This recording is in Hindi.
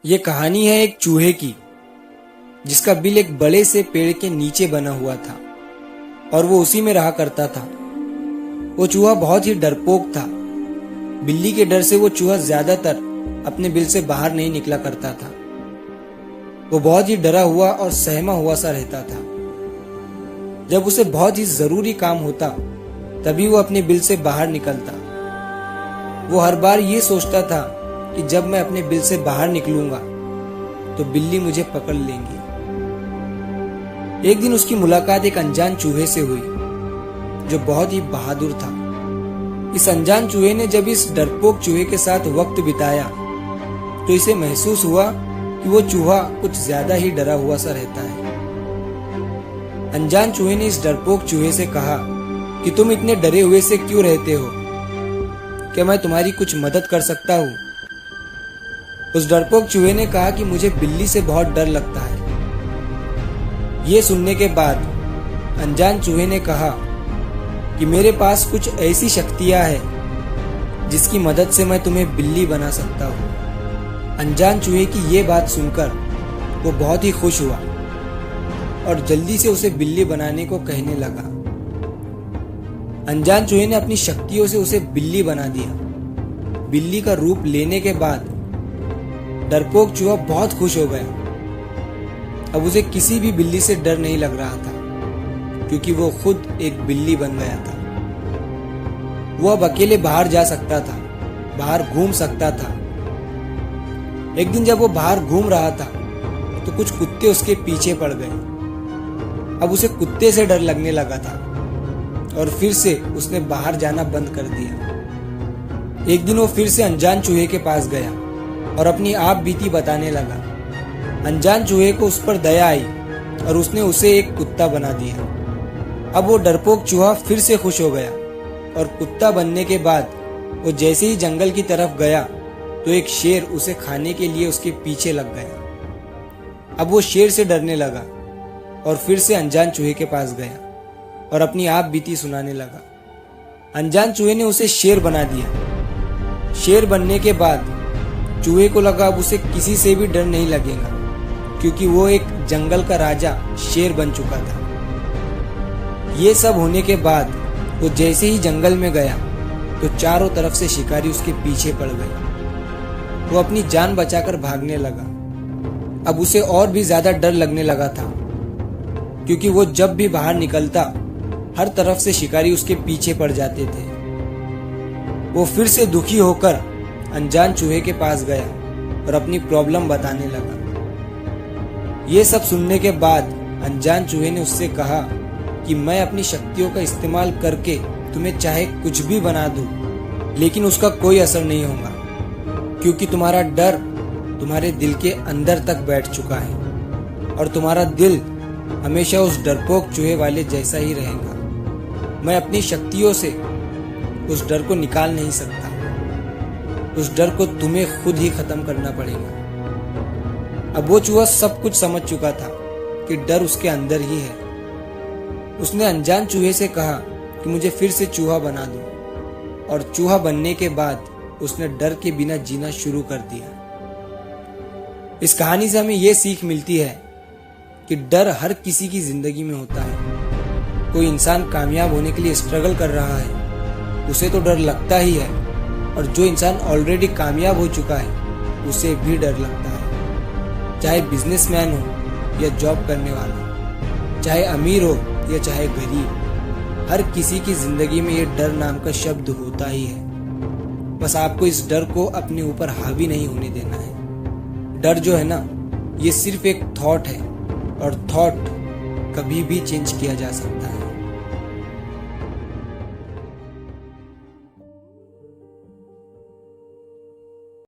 ये कहानी है एक चूहे की, जिसका बिल एक बड़े से पेड़ के नीचे बना हुआ था और वो उसी में रहा करता था। वो चूहा बहुत ही डरपोक था। बिल्ली के डर से वो चूहा ज्यादातर अपने बिल से बाहर नहीं निकला करता था। वो बहुत ही डरा हुआ और सहमा हुआ सा रहता था। जब उसे बहुत ही जरूरी काम होता तभी वो अपने बिल से बाहर निकलता। वो हर बार ये सोचता था कि जब मैं अपने बिल से बाहर निकलूंगा तो बिल्ली मुझे पकड़ लेंगी। एक दिन उसकी मुलाकात एक अनजान चूहे से हुई जो बहुत ही बहादुर था। इस अनजान चूहे ने जब इस डरपोक चूहे के साथ वक्त बिताया तो इसे महसूस हुआ कि वो चूहा कुछ ज्यादा ही डरा हुआ सा रहता है। अनजान चूहे ने इस डरपोक चूहे से कहा कि तुम इतने डरे हुए से क्यों रहते हो? क्या मैं तुम्हारी कुछ मदद कर सकता हूँ? उस डरपोक चूहे ने कहा कि मुझे बिल्ली से बहुत डर लगता है। ये सुनने के बाद अनजान चूहे ने कहा कि मेरे पास कुछ ऐसी शक्तियां हैं जिसकी मदद से मैं तुम्हें बिल्ली बना सकता हूँ। अनजान चूहे की ये बात सुनकर वो बहुत ही खुश हुआ और जल्दी से उसे बिल्ली बनाने को कहने लगा। अनजान चूहे ने अपनी शक्तियों से उसे बिल्ली बना दिया। बिल्ली का रूप लेने के बाद डरपोक चूहा बहुत खुश हो गया। अब उसे किसी भी बिल्ली से डर नहीं लग रहा था क्योंकि वो खुद एक बिल्ली बन गया था। वो अब अकेले बाहर जा सकता था, बाहर घूम सकता था। एक दिन जब वो बाहर घूम रहा था तो कुछ कुत्ते उसके पीछे पड़ गए। अब उसे कुत्ते से डर लगने लगा था और फिर से उसने बाहर जाना बंद कर दिया। एक दिन वो फिर से अनजान चूहे के पास गया और अपनी आप बीती बताने लगा। अनजान चूहे को उस पर दया आई और उसने उसे एक कुत्ता बना दिया। अब वो डरपोक चूहा फिर से खुश हो गया और कुत्ता बनने के बाद वो जैसे ही जंगल की तरफ गया तो एक शेर उसे खाने के लिए उसके पीछे लग गया। अब वो शेर से डरने लगा और फिर से अनजान चूहे के पास गया और अपनी आप बीती सुनाने लगा। अनजान चूहे ने उसे शेर बना दिया। शेर बनने के बाद चूहे को लगा अब उसे किसी से भी डर नहीं लगेगा क्योंकि वो एक जंगल का राजा शेर बन चुका था। ये सब होने के बाद वो जैसे ही जंगल में गया तो चारों तरफ से शिकारी उसके पीछे पड़ गए। वो अपनी जान बचाकर भागने लगा। अब उसे और भी ज्यादा डर लगने लगा था क्योंकि वो जब भी बाहर निकलता हर तरफ से शिकारी उसके पीछे पड़ जाते थे। वो फिर से दुखी होकर अनजान चूहे के पास गया और अपनी प्रॉब्लम बताने लगा। ये सब सुनने के बाद अनजान चूहे ने उससे कहा कि मैं अपनी शक्तियों का इस्तेमाल करके तुम्हें चाहे कुछ भी बना दूं, लेकिन उसका कोई असर नहीं होगा क्योंकि तुम्हारा डर तुम्हारे दिल के अंदर तक बैठ चुका है और तुम्हारा दिल हमेशा उस डरपोक चूहे वाले जैसा ही रहेगा। मैं अपनी शक्तियों से उस डर को निकाल नहीं सकता। उस डर को तुम्हें खुद ही खत्म करना पड़ेगा। अब वो चूहा सब कुछ समझ चुका था कि डर उसके अंदर ही है। उसने अनजान चूहे से कहा कि मुझे फिर से चूहा बना दो और चूहा बनने के बाद उसने डर के बिना जीना शुरू कर दिया। इस कहानी से हमें यह सीख मिलती है कि डर हर किसी की जिंदगी में होता है। कोई इंसान कामयाब होने के लिए स्ट्रगल कर रहा है उसे तो डर लगता ही है, और जो इंसान ऑलरेडी कामयाब हो चुका है उसे भी डर लगता है। चाहे बिजनेसमैन हो या जॉब करने वाला, चाहे अमीर हो या चाहे गरीब, हर किसी की जिंदगी में ये डर नाम का शब्द होता ही है। बस आपको इस डर को अपने ऊपर हावी नहीं होने देना है। डर जो है ना, ये सिर्फ एक थॉट है और थॉट कभी भी चेंज किया जा सकता है।